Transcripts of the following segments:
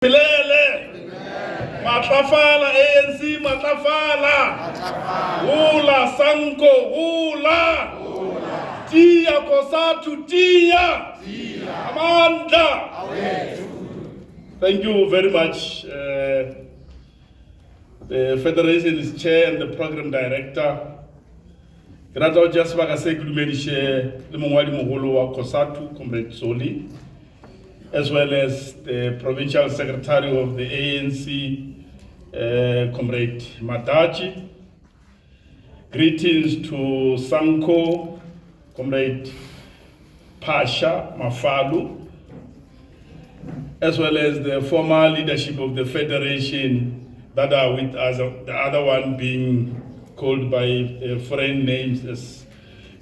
Pilele, matlafala, ANC, matlafala, hula, Sanko, hula, tia, COSATU, tia, Amanda. Thank you very much. The Federation's chair and the program director. Grato just bakase kulumedishe le mongwadi moholo wa COSATU, Comrade Soli, as well as the provincial secretary of the ANC, Comrade Matachi. Greetings to Sanko, Comrade Pasha Mafalu, as well as the former leadership of the Federation that are with us, the other one being called by foreign names, as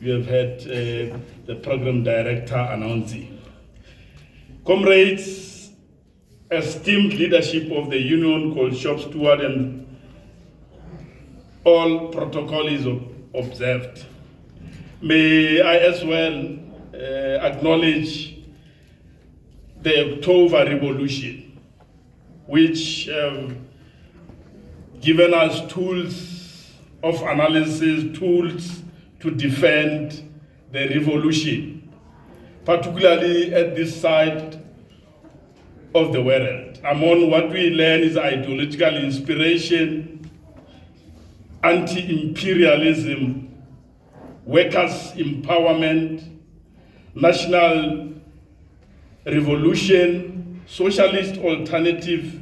you have heard the program director announcing. Comrades, esteemed leadership of the union called Steward, and all protocol is observed. May I as well acknowledge the October Revolution, which have given us tools of analysis, tools to defend the revolution, particularly at this side of the world. Among what we learn is ideological inspiration, anti-imperialism, workers' empowerment, national revolution, socialist alternative,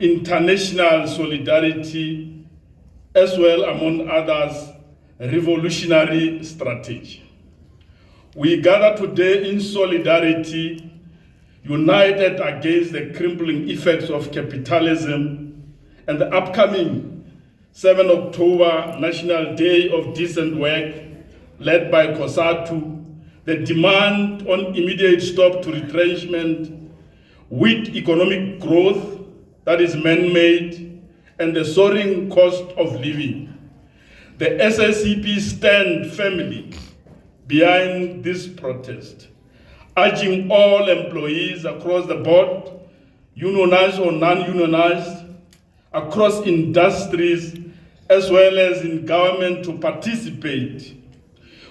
international solidarity, as well, among others, revolutionary strategy. We gather today in solidarity, united against the crippling effects of capitalism and the upcoming 7 October National Day of Decent Work, led by COSATU, the demand on immediate stop to retrenchment, weak economic growth that is man-made, and the soaring cost of living. The SSCP stand firmly behind this protest, urging all employees across the board, unionized or non-unionized, across industries, as well as in government, to participate.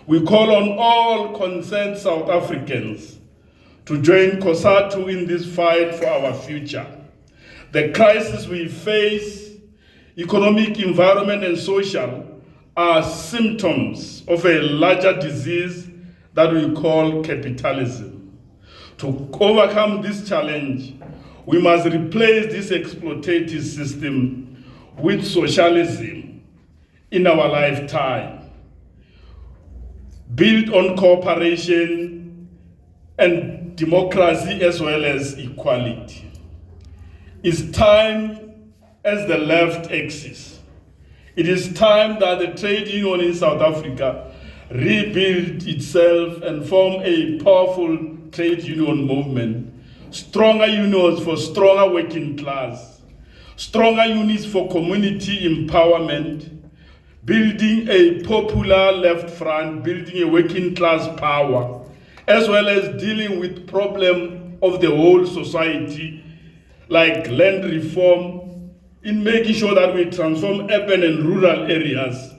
We call on all concerned South Africans to join COSATU in this fight for our future. The crisis we face, economic, environment, and social, are symptoms of a larger disease that we call capitalism. To overcome this challenge, we must replace this exploitative system with socialism in our lifetime, built on cooperation and democracy as well as equality. It's time, as the left axis, it is time that the trade union in South Africa rebuild itself and form a powerful trade union movement. Stronger unions for stronger working class, stronger units for community empowerment, building a popular left front, building a working class power, as well as dealing with problem of the whole society, like land reform, in making sure that we transform urban and rural areas,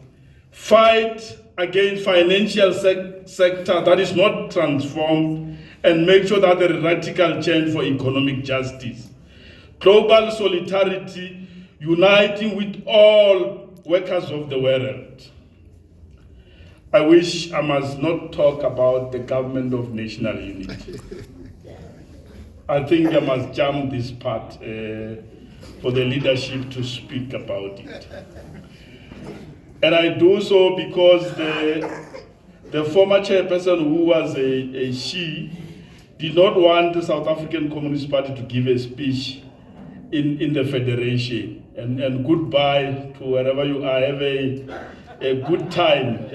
fight against financial sector that is not transformed, and make sure that there is radical change for economic justice. Global solidarity, uniting with all workers of the world. I wish I must not talk about the government of national unity. I think I must jump this part for the leadership to speak about it. And I do so because the former chairperson, who was a she, did not want the South African Communist Party to give a speech in the Federation. And goodbye to wherever you are. Have a good time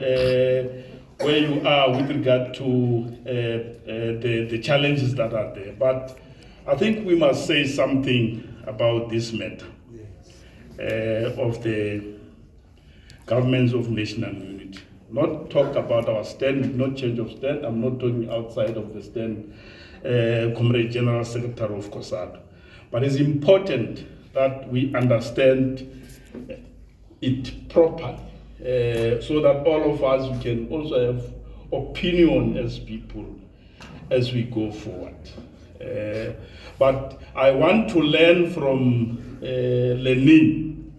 where you are with regard to the challenges that are there. But I think we must say something about this matter of the governments of national unity. Not talk about our stand, not change of stand. I'm not talking outside of the stand, Comrade General Secretary of COSATU. But it's important that we understand it properly, so that all of us can also have opinion as people as we go forward. But I want to learn from Lenin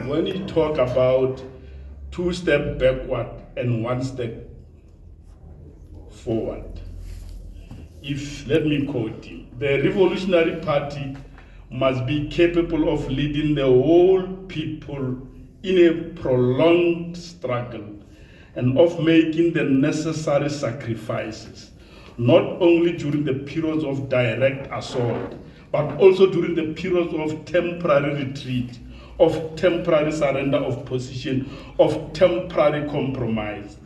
when he talk about 2 steps backward and 1 step forward. Let me quote him, the Revolutionary Party must be capable of leading the whole people in a prolonged struggle and of making the necessary sacrifices, not only during the periods of direct assault, but also during the periods of temporary retreat, of temporary surrender of position, of temporary compromise.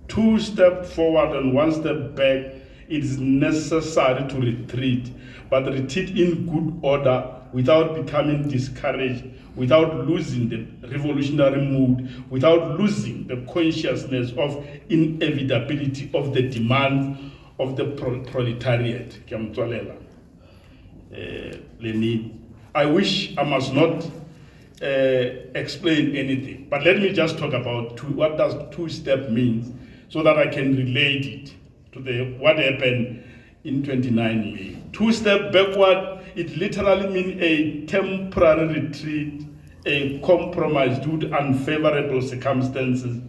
2 steps forward and 1 step back. It is necessary to retreat, but retreat in good order, without becoming discouraged, without losing the revolutionary mood, without losing the consciousness of inevitability of the demands of the proletariat. Lenin. I wish I must not explain anything, but let me just talk about what does 2 step means, so that I can relate it to what happened in 29 May. 2 steps backward, it literally means a temporary retreat, a compromise due to unfavorable circumstances,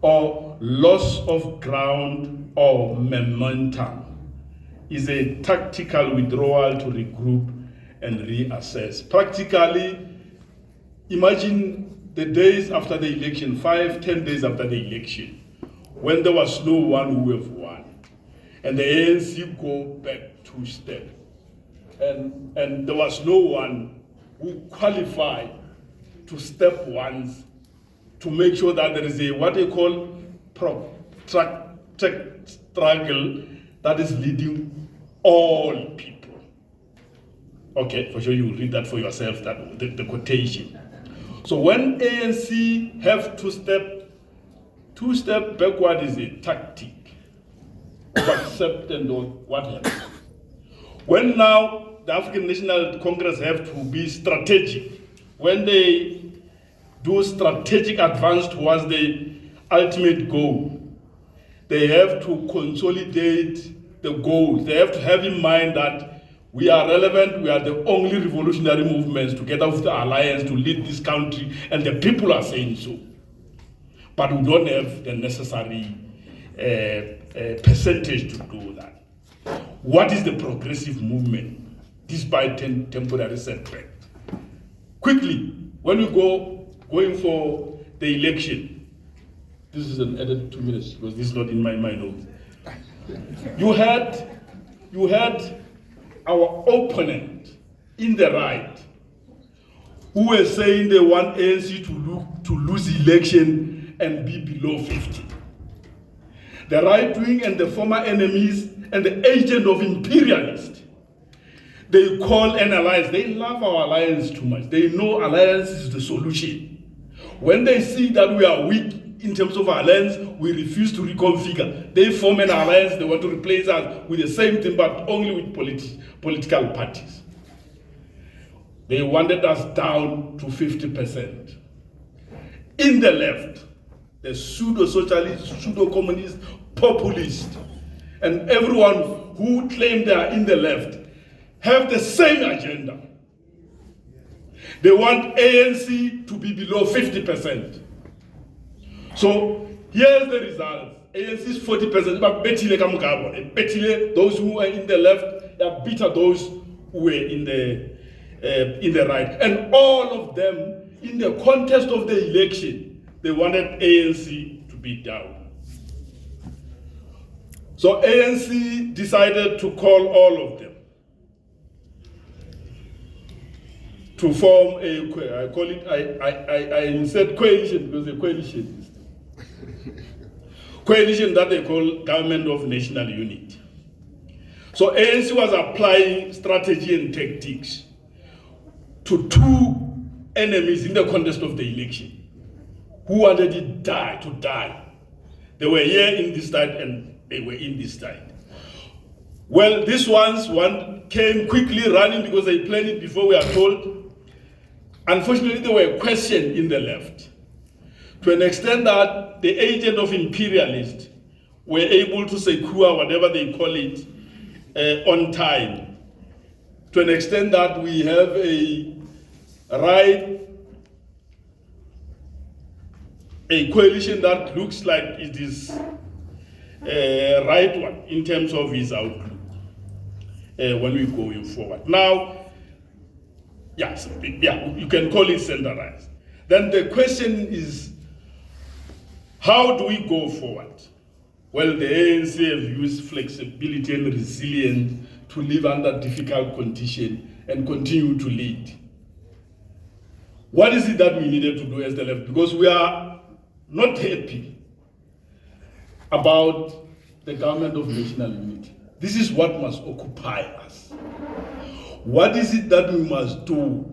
or loss of ground or momentum. Is a tactical withdrawal to regroup and reassess. Practically, imagine the days after the election, 5-10 days after the election, when there was no one who have won, and the ANC go back 2 steps, and there was no one who qualified to step once to make sure that there is a what they call protracted struggle that is leading all people. Okay, for sure you will read that for yourself, that the quotation. So when ANC have 2 step backward is a tactic of acceptance of what happened. When now the African National Congress have to be strategic, when they do strategic advance towards the ultimate goal, they have to consolidate the goals. They have to have in mind that we are relevant, we are the only revolutionary movements together with the alliance to lead this country, and the people are saying so. But we don't have the necessary percentage to do that. What is the progressive movement despite temporary setback? Quickly, when we going for the election, this is an added 2 minutes because this is not in my notes. You had our opponent in the right who were saying they want ANC to lose election and be below 50. The right wing and the former enemies and the agent of imperialists, they call an alliance. They love our alliance too much. They know alliance is the solution. When they see that we are weak in terms of alliance, we refuse to reconfigure. They form an alliance. They want to replace us with the same thing, but only with political parties. They wanted us down to 50%. In the left, the pseudo-socialist, pseudo-communist, populist, and everyone who claim they are in the left have the same agenda. They want ANC to be below 50%. So here's the result. ANC is 40%, but betile those who are in the left, they are better those who were in the right. And all of them, in the contest of the election, they wanted ANC to be down. So ANC decided to call all of them to form I said coalition because the coalition that they call Government of National Unity. So ANC was applying strategy and tactics to 2 enemies in the contest of the election who wanted it to die. They were here in this side and they were in this side. Well, these one came quickly running because they planned it before we are told. Unfortunately, there were questions in the left, to an extent that the agent of imperialists were able to secure whatever they call it on time, to an extent that we have a coalition that looks like it is a right one in terms of his outlook when we go forward. Now, yes, you can call it centralized. Then the question is, how do we go forward? Well, the ANC have used flexibility and resilience to live under difficult conditions and continue to lead. What is it that we needed to do as the left? Because we are not happy about the government of national unity. This is what must occupy us. What is it that we must do?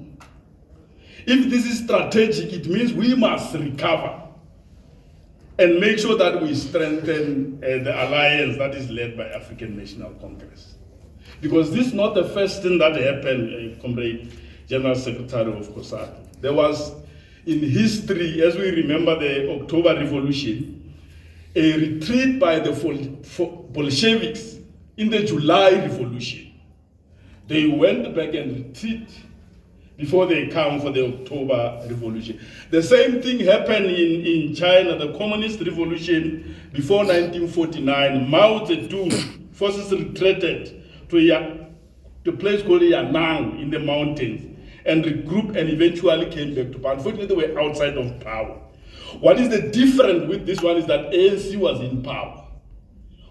If this is strategic, it means we must recover and make sure that we strengthen the alliance that is led by African National Congress. Because this is not the first thing that happened, Comrade General Secretary of COSATU. There was, in history, as we remember the October Revolution, a retreat by the Bolsheviks in the July Revolution. They went back and retreat before they come for the October Revolution. The same thing happened in China, the Communist Revolution before 1949. Mao Zedong forces retreated to a place called Yan'an in the mountains and regrouped and eventually came back to power. Unfortunately, they were outside of power. What is the difference with this one is that ANC was in power.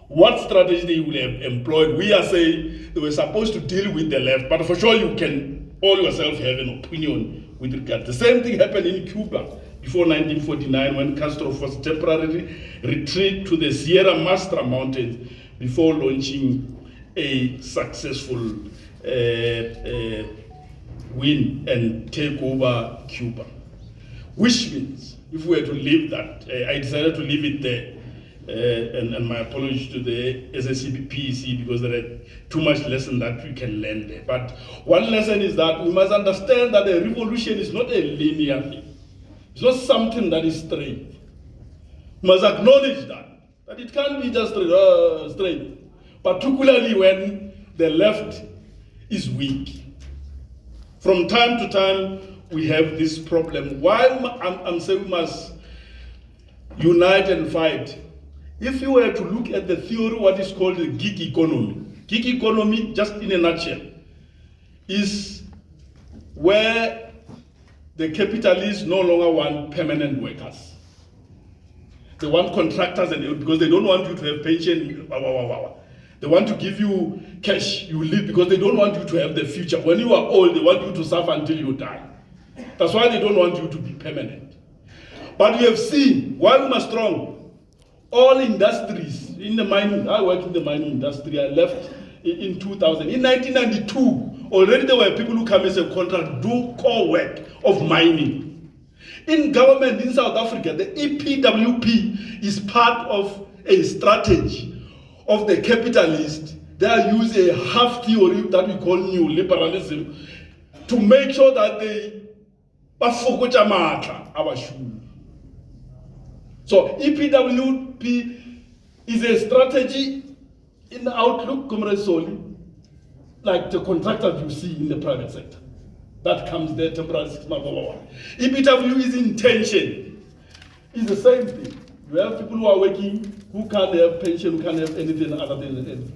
What strategy they will have employed? We are saying they were supposed to deal with the left, but for sure you can all yourself have an opinion with regard. The same thing happened in Cuba before 1949 when Castro forced temporary retreat to the Sierra Maestra Mountains before launching a successful win and take over Cuba. Which means, if we were to leave that, I decided to leave it there. And my apologies to the SSCP-PEC because there are too much lesson that we can learn there. But one lesson is that we must understand that a revolution is not a linear thing. It's not something that is straight. We must acknowledge that it can't be just straight, particularly when the left is weak. From time to time, we have this problem. Why I'm saying we must unite and fight. If you were to look at the theory, what is called the gig economy, just in a nutshell, is where the capitalists no longer want permanent workers. They want contractors, because they don't want you to have pension. They want to give you cash, you live, because they don't want you to have the future. When you are old, they want you to suffer until you die. That's why they don't want you to be permanent. But we have seen, while we are strong, all industries in the mining, I worked in the mining industry, I left in 2000. In 1992, already there were people who come as a contract, do core work of mining. In government in South Africa, the EPWP is part of a strategy of the capitalists. They are using a half theory that we call new liberalism to make sure that they bafokocha matla abashuru. So EPWP is a strategy in the outlook, Comrade Soli, like the contractors you see in the private sector. That comes there temporarily 6 months. EPW is intention. It's the same thing. You have people who are working, who can't have pension, who can't have anything other than anything.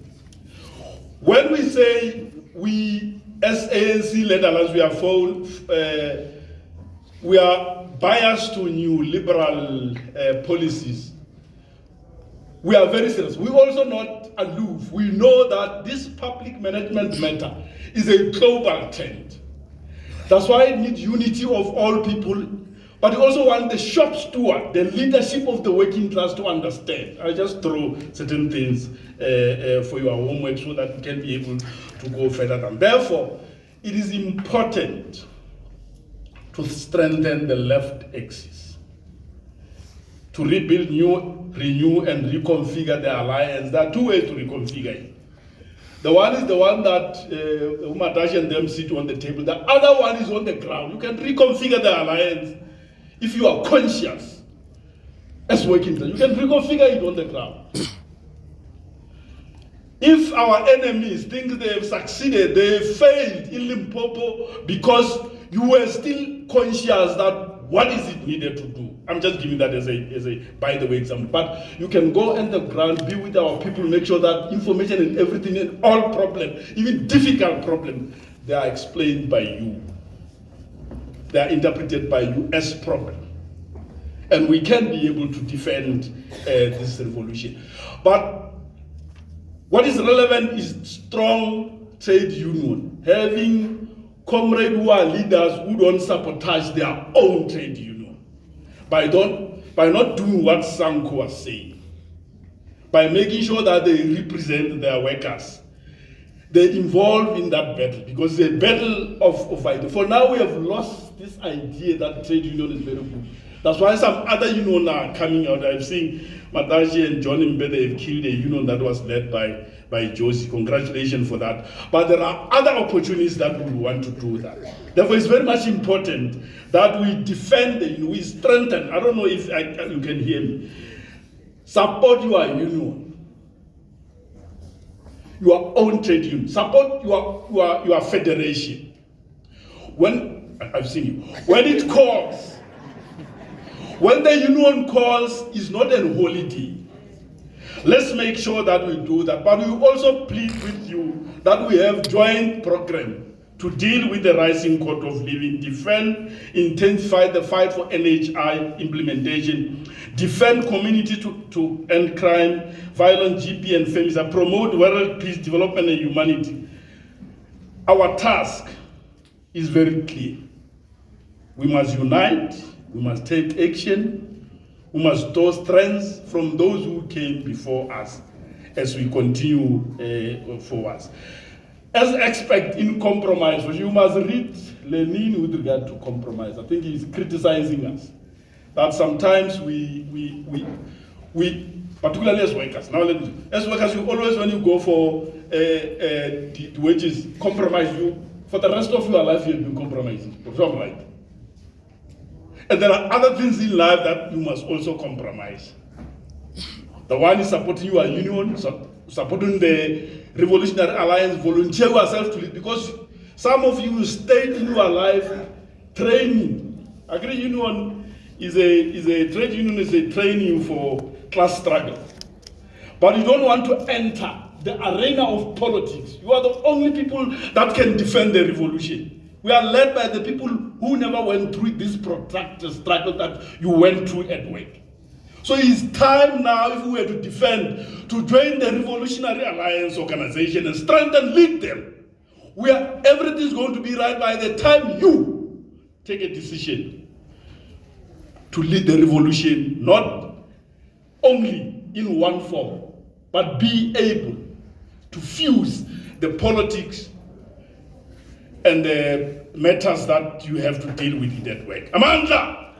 When we say we, as ANC-led alliance, we are biased to new liberal policies, we are very serious. We also not aloof. We know that this public management matter is a global trend. That's why it needs unity of all people, but we also want the shop steward, the leadership of the working class to understand. I just throw certain things for your homework so that you can be able to go further down. Therefore, it is important to strengthen the left axis, to rebuild, renew, and reconfigure the alliance. There are two ways to reconfigure it. The one is the one that Umatashi and them sit on the table. The other one is on the ground. You can reconfigure the alliance if you are conscious as working. You can reconfigure it on the ground. If our enemies think they have succeeded, they failed in Limpopo because you were still conscious that what is it needed to do. I'm just giving that as a by the way example. But you can go on the ground, be with our people, make sure that information and everything and all problems, even difficult problems, they are explained by you. They are interpreted by you as problem. And we can be able to defend this revolution. But what is relevant is strong trade union, having comrades who are leaders who don't sabotage their own trade union by not doing what Sanko was saying, by making sure that they represent their workers. They involved in that battle because it's a battle of fighting. For now, we have lost this idea that trade union is very good. That's why some other unions are coming out. I've seen Matashi and John Mbede have killed a union that was led by Josie. Congratulations for that. But there are other opportunities that we want to do that. Therefore, it's very much important that we defend the union, we strengthen. I don't know if you can hear me. Support your union, your own trade union. Support your federation. When I've seen you, when it calls. When the union calls, is not a holiday. Let's make sure that we do that. But we also plead with you that we have joint program to deal with the rising cost of living, defend, intensify the fight for NHI implementation, defend community to end crime, violence, GP and femicide, promote world peace, development and humanity. Our task is very clear. We must unite. We must take action. We must draw strengths from those who came before us as we continue forwards. As expect in compromise, you must read Lenin with regard to compromise. I think he's criticizing us. That sometimes we particularly as workers, now as workers, you always, when you go for the wages, compromise you. For the rest of your life, you've been compromising. Right? And there are other things in life that you must also compromise. The one is supporting your union, supporting the Revolutionary Alliance, volunteer yourself to lead, because some of you stayed in your life training. Agri union is a trade union is a training for class struggle. But you don't want to enter the arena of politics. You are the only people that can defend the revolution. We are led by the people who never went through this protracted struggle that you went through at work. So it's time now, if we were to defend, to join the Revolutionary Alliance organization and strengthen, lead them. Everything is going to be right by the time you take a decision to lead the revolution, not only in one form, but be able to fuse the politics and the matters that you have to deal with in that way. Amandla!